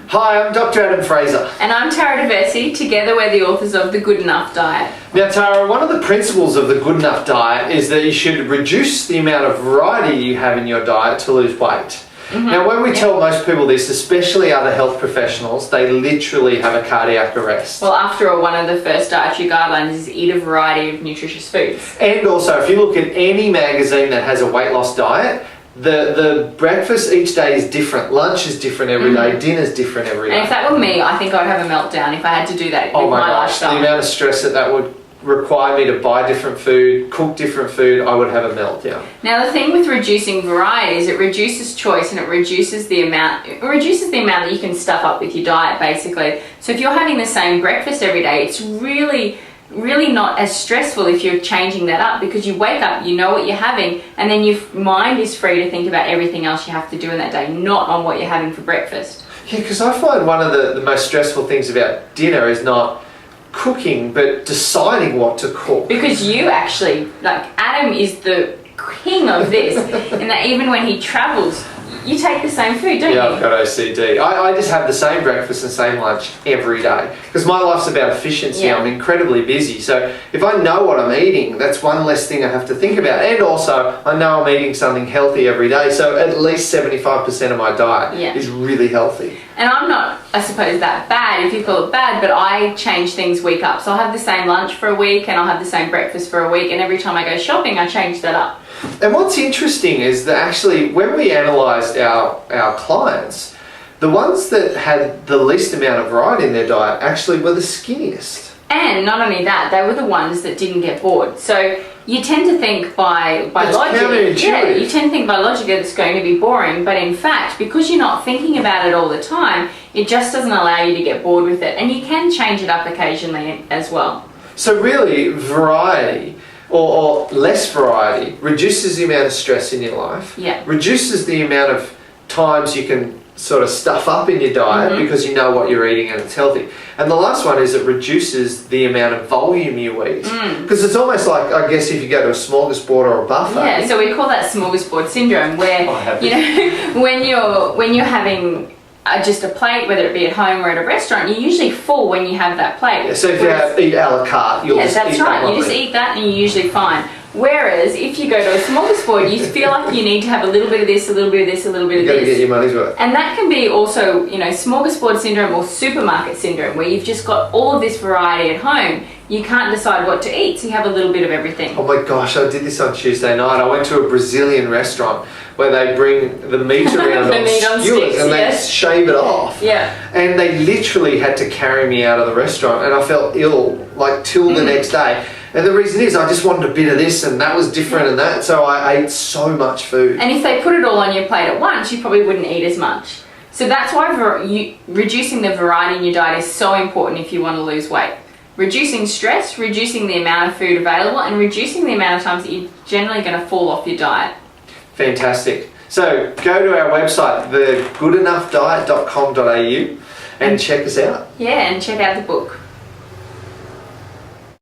Hi, I'm Dr. Adam Fraser. And I'm Tara DeVesi. Together we're the authors of The Good Enough Diet. Now Tara, one of the principles of the Good Enough Diet is that you should reduce the amount of variety you have in your diet to lose weight. Now when we tell most people this, especially other health professionals, they literally have a cardiac arrest. Well, after all, one of the first dietary guidelines is eat a variety of nutritious foods. And also, if you look at any magazine that has a weight loss diet, the breakfast each day is different. Lunch is different every day. Dinner's different every day. And if that were me, I think I'd have a meltdown if I had to do that with my lifestyle. The amount of stress that would require me to buy different food, cook different food, I would have a meltdown. Now the thing with reducing variety is it reduces choice and it reduces the amount that you can stuff up with your diet, basically. So if you're having the same breakfast every day, it's really not as stressful if you're changing that up, because you wake up, you know what you're having, and then your mind is free to think about everything else you have to do in that day, not on what you're having for breakfast. Yeah, because I find one of the most stressful things about dinner is not cooking, but deciding what to cook. Because you actually, like, Adam is the king of this, in that even when he travels, you take the same food, don't you? Yeah, I've got OCD. I just have the same breakfast and same lunch every day. Because my life's about efficiency. Yeah. I'm incredibly busy. So if I know what I'm eating, that's one less thing I have to think about. And also, I know I'm eating something healthy every day. So at least 75% of my diet is really healthy. And I'm not, I suppose, that bad, if you call it bad, but I change things week up. So I'll have the same lunch for a week and I'll have the same breakfast for a week. And every time I go shopping, I change that up. And what's interesting is that actually when we analysed our clients, the ones that had the least amount of variety in their diet actually were the skinniest. And not only that, they were the ones that didn't get bored. So you tend to think by logic, you tend to think by logic that it's going to be boring, but in fact, because you're not thinking about it all the time, it just doesn't allow you to get bored with it. And you can change it up occasionally as well. So really, variety or less variety reduces the amount of stress in your life, reduces the amount of times you can sort of stuff up in your diet because you know what you're eating and it's healthy. And the last one is it reduces the amount of volume you eat. Because it's almost like, I guess, if you go to a smorgasbord or a buffet. Yeah, so we call that smorgasbord syndrome, where you know when you're having just a plate, whether it be at home or at a restaurant, you're usually full when you have that plate. Yeah, so if you eat a la carte, you'll just eat that. You just eat that and you're usually fine. Whereas if you go to a smorgasbord, you feel like you need to have a little bit of this, a little bit of this, a little bit of this. You've got to get your money's worth. And that can be also, you know, smorgasbord syndrome or supermarket syndrome, where you've just got all of this variety at home. You can't decide what to eat, so you have a little bit of everything. Oh my gosh, I did this on Tuesday night. I went to a Brazilian restaurant where they bring the meat around on skewers and they shave it off. Yeah. And they literally had to carry me out of the restaurant, and I felt ill, like, till the next day. And the reason is I just wanted a bit of this and that was different and that, so I ate so much food. And if they put it all on your plate at once, you probably wouldn't eat as much. So that's why reducing the variety in your diet is so important if you want to lose weight. Reducing stress, reducing the amount of food available, and reducing the amount of times that you're generally going to fall off your diet. Fantastic. So go to our website, thegoodenough.com.au, and check us out. Yeah, and check out the book.